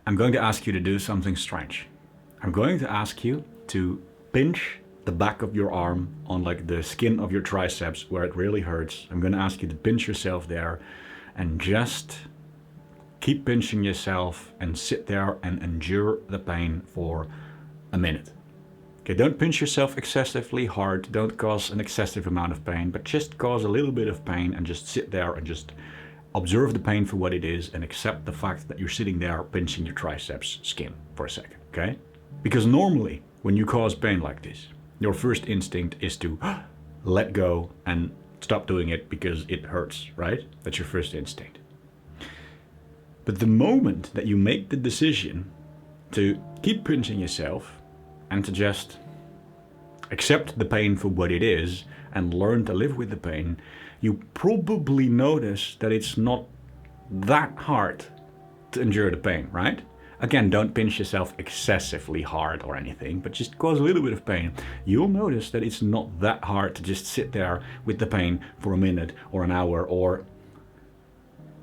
I'm going to ask you to do something strange. I'm going to ask you to pinch the back of your arm on like the skin of your triceps where it really hurts. I'm going to ask you to pinch yourself there and just keep pinching yourself and sit there and endure the pain for a minute. Okay, don't pinch yourself excessively hard, don't cause an excessive amount of pain, but just cause a little bit of pain and just sit there and just observe the pain for what it is and accept the fact that you're sitting there pinching your triceps skin for a second, okay? Because normally, when you cause pain like this, your first instinct is to let go and stop doing it because it hurts, right? That's your first instinct. But the moment that you make the decision to keep pinching yourself and to just accept the pain for what it is and learn to live with the pain, you probably notice that it's not that hard to endure the pain, right? Again, don't pinch yourself excessively hard or anything, but just cause a little bit of pain. You'll notice that it's not that hard to just sit there with the pain for a minute or an hour, or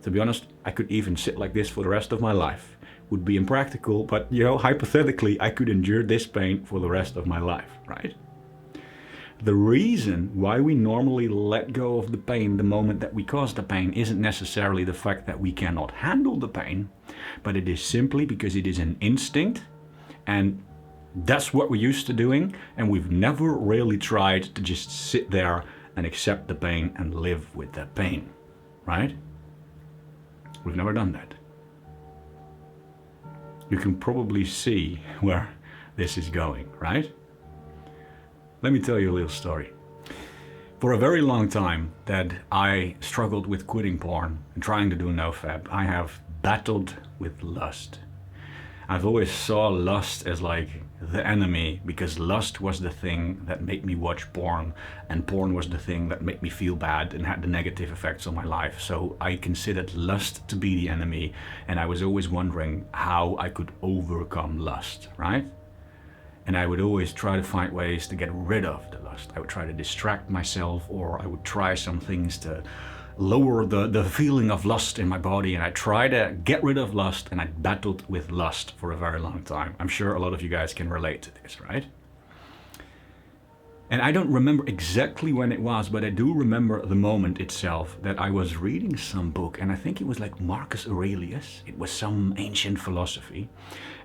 to be honest, I could even sit like this for the rest of my life. Would be impractical, but hypothetically, I could endure this pain for the rest of my life, right? The reason why we normally let go of the pain the moment that we cause the pain isn't necessarily the fact that we cannot handle the pain, but it is simply because it is an instinct, and that's what we're used to doing, and we've never really tried to just sit there and accept the pain and live with the pain, right? We've never done that. You can probably see where this is going, right? Let me tell you a little story. For a very long time that I struggled with quitting porn and trying to do nofap, I have battled with lust. I've always saw lust as like the enemy, because lust was the thing that made me watch porn, and porn was the thing that made me feel bad and had the negative effects on my life. So I considered lust to be the enemy, and I was always wondering how I could overcome lust, right? And I would always try to find ways to get rid of the lust. I would try to distract myself, or I would try some things to lower the feeling of lust in my body, and I tried to get rid of lust, and I battled with lust for a very long time. I'm sure a lot of you guys can relate to this, right? And I don't remember exactly when it was, but I do remember the moment itself that I was reading some book, and I think it was like Marcus Aurelius. It was some ancient philosophy,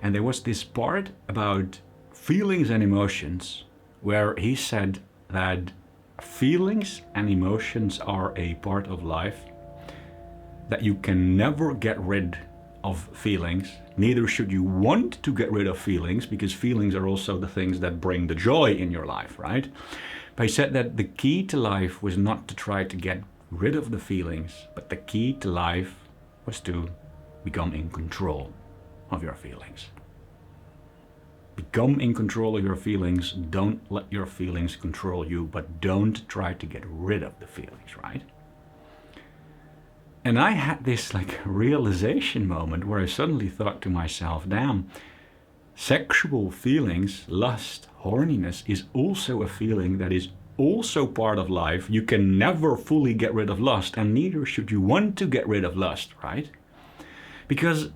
and there was this part about feelings and emotions where he said that feelings and emotions are a part of life, that you can never get rid of feelings, neither should you want to get rid of feelings, because feelings are also the things that bring the joy in your life, right? But he said that the key to life was not to try to get rid of the feelings, but the key to life was to become in control of your feelings. Become in control of your feelings. Don't let your feelings control you, but don't try to get rid of the feelings, right? And I had this like realization moment where I suddenly thought to myself, damn, sexual feelings, lust, horniness is also a feeling that is also part of life. You can never fully get rid of lust, and neither should you want to get rid of lust, right? Because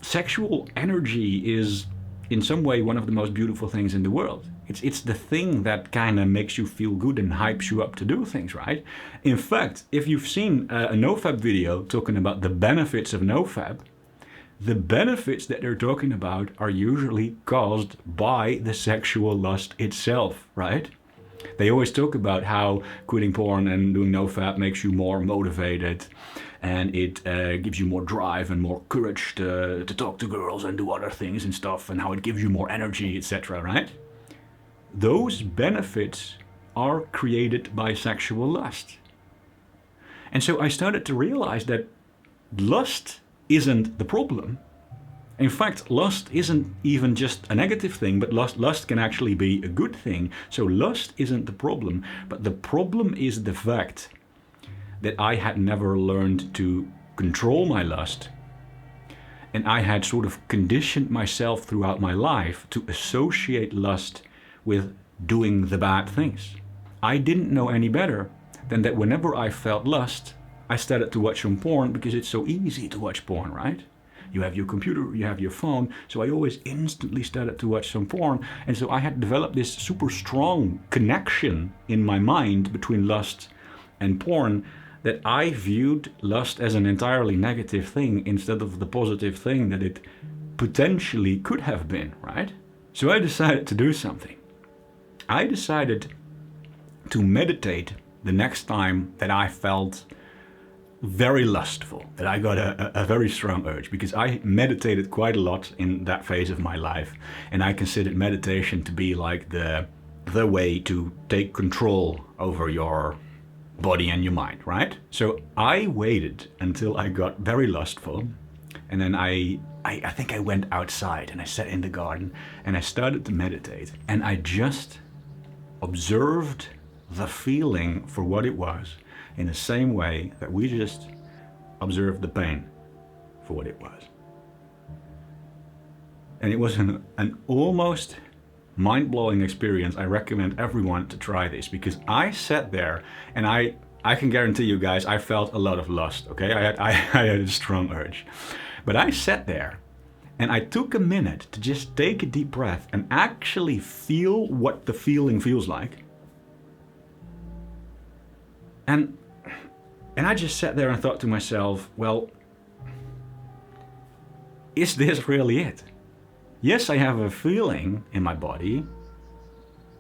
sexual energy is in some way one of the most beautiful things in the world. It's the thing that kind of makes you feel good and hypes you up to do things, right? In fact, if you've seen a nofap video talking about the benefits of nofap, the benefits that they're talking about are usually caused by the sexual lust itself, right? They always talk about how quitting porn and doing nofap makes you more motivated, and it gives you more drive and more courage to talk to girls and do other things and stuff, and how it gives you more energy, etc., right? Those benefits are created by sexual lust. And so I started to realize that lust isn't the problem. In fact, lust isn't even just a negative thing, but lust can actually be a good thing. So lust isn't the problem, but the problem is the fact that I had never learned to control my lust, and I had sort of conditioned myself throughout my life to associate lust with doing the bad things. I didn't know any better than that whenever I felt lust, I started to watch some porn, because it's so easy to watch porn, right? you have your computer, you have your phone. So I always instantly started to watch some porn. And so I had developed this super strong connection in my mind between lust and porn, that I viewed lust as an entirely negative thing instead of the positive thing that it potentially could have been, right? So I decided to do something. I decided to meditate the next time that I felt very lustful, that I got a very strong urge, because I meditated quite a lot in that phase of my life, and I considered meditation to be like the way to take control over your body and your mind, right? So I waited until I got very lustful, and then I think I went outside and I sat in the garden and I started to meditate, and I just observed the feeling for what it was, in the same way that we just observed the pain for what it was. And it was an almost mind-blowing experience. I recommend everyone to try this, because I sat there and I can guarantee you guys, I felt a lot of lust, okay? I had a strong urge. But I sat there and I took a minute to just take a deep breath and actually feel what the feeling feels like. And I just sat there and thought to myself, well, is this really it? Yes, I have a feeling in my body,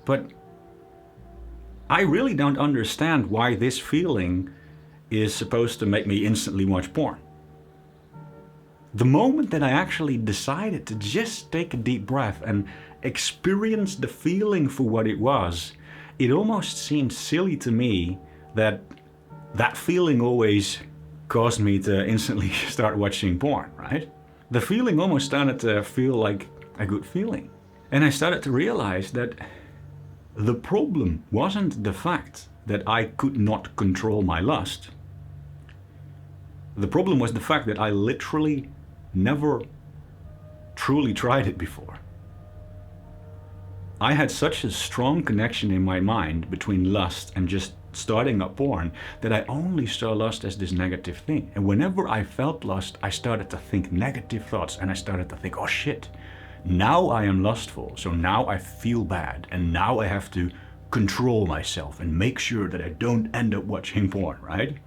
but I really don't understand why this feeling is supposed to make me instantly watch porn. The moment that I actually decided to just take a deep breath and experience the feeling for what it was, it almost seemed silly to me that feeling always caused me to instantly start watching porn, right? The feeling almost started to feel like a good feeling. And I started to realize that the problem wasn't the fact that I could not control my lust. The problem was the fact that I literally never truly tried it before. I had such a strong connection in my mind between lust and just starting up porn that I only saw lust as this negative thing. And whenever I felt lust, I started to think negative thoughts, and I started to think, oh shit, now I am lustful, so now I feel bad, and now I have to control myself and make sure that I don't end up watching porn, right?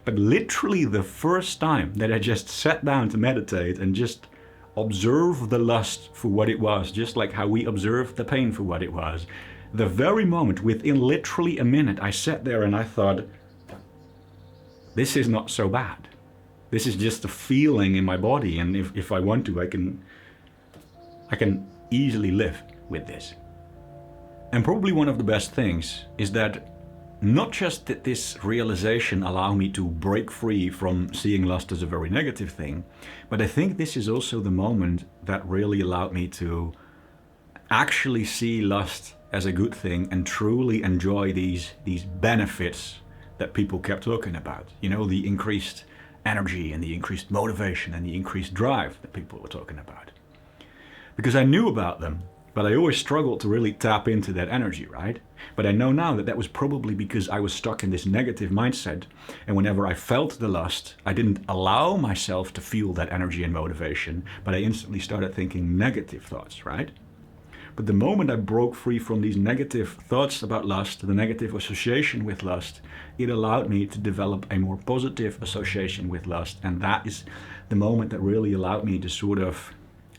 But literally the first time that I just sat down to meditate and just observe the lust for what it was, just like how we observed the pain for what it was, the very moment, within literally a minute, I sat there and I thought, this is not so bad. This is just a feeling in my body, and if I want to, I can easily live with this. And probably one of the best things is that not just did this realization allow me to break free from seeing lust as a very negative thing, but I think this is also the moment that really allowed me to actually see lust as a good thing and truly enjoy these benefits that people kept talking about. You know, the increased energy and the increased motivation and the increased drive that people were talking about. Because I knew about them, but I always struggled to really tap into that energy, right? But I know now that that was probably because I was stuck in this negative mindset, and whenever I felt the lust, I didn't allow myself to feel that energy and motivation, but I instantly started thinking negative thoughts, right? But the moment I broke free from these negative thoughts about lust, the negative association with lust, it allowed me to develop a more positive association with lust, and that is the moment that really allowed me to sort of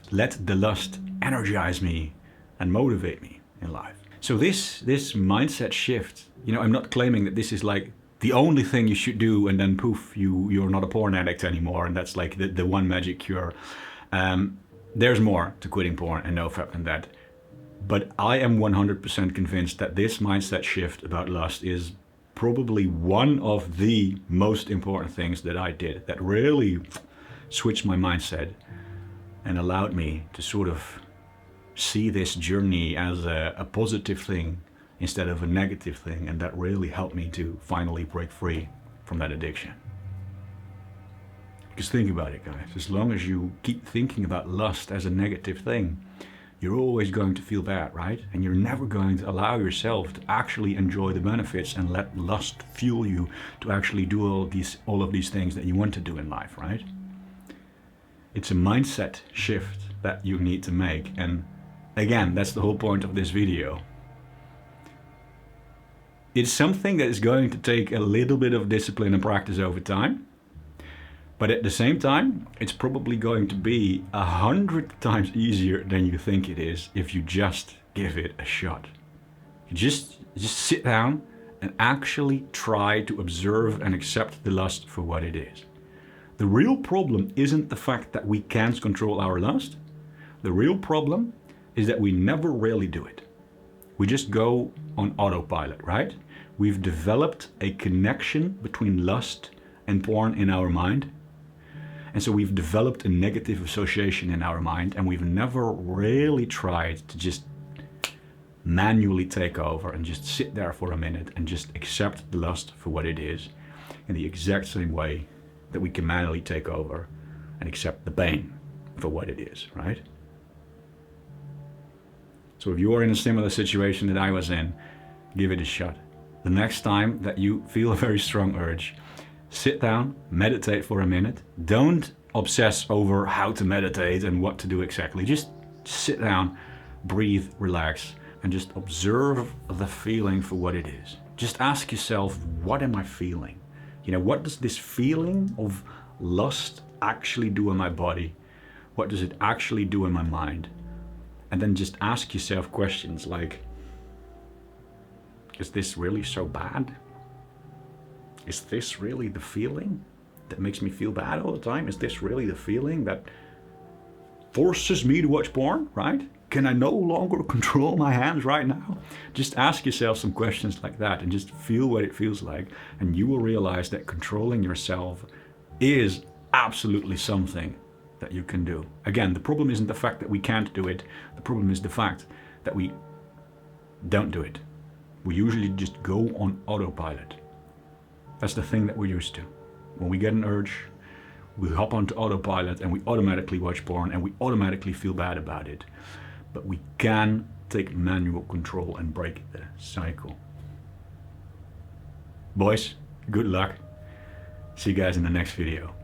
let the lust energize me and motivate me in life. So this mindset shift, you know, I'm not claiming that this is like the only thing you should do and then poof, you're not a porn addict anymore, and that's like the one magic cure. There's more to quitting porn and nofap than that. But I am 100% convinced that this mindset shift about lust is probably one of the most important things that I did that really switched my mindset and allowed me to sort of see this journey as a positive thing instead of a negative thing, and that really helped me to finally break free from that addiction. Because think about it, guys, as long as you keep thinking about lust as a negative thing, you're always going to feel bad, right? And you're never going to allow yourself to actually enjoy the benefits and let lust fuel you to actually do all of these things that you want to do in life, right? It's a mindset shift that you need to make. And again, that's the whole point of this video. It's something that is going to take a little bit of discipline and practice over time. But at the same time, it's probably going to be 100 times easier than you think it is if you just give it a shot. You just sit down and actually try to observe and accept the lust for what it is. The real problem isn't the fact that we can't control our lust. The real problem is that we never really do it. We just go on autopilot, right? We've developed a connection between lust and porn in our mind. And so we've developed a negative association in our mind, and we've never really tried to just manually take over and just sit there for a minute and just accept the lust for what it is in the exact same way that we can manually take over and accept the pain for what it is, right? So if you're in a similar situation that I was in, give it a shot. The next time that you feel a very strong urge, sit down, meditate for a minute. Don't obsess over how to meditate and what to do exactly. Just sit down, breathe, relax, and just observe the feeling for what it is. Just ask yourself, what am I feeling? You know, what does this feeling of lust actually do in my body? What does it actually do in my mind? And then just ask yourself questions like, is this really so bad? Is this really the feeling that makes me feel bad all the time? Is this really the feeling that forces me to watch porn, right? Can I no longer control my hands right now? Just ask yourself some questions like that and just feel what it feels like. And you will realize that controlling yourself is absolutely something that you can do. Again, the problem isn't the fact that we can't do it. The problem is the fact that we don't do it. We usually just go on autopilot. That's the thing that we're used to. When we get an urge, we hop onto autopilot and we automatically watch porn and we automatically feel bad about it. But we can take manual control and break the cycle. Boys, good luck. See you guys in the next video.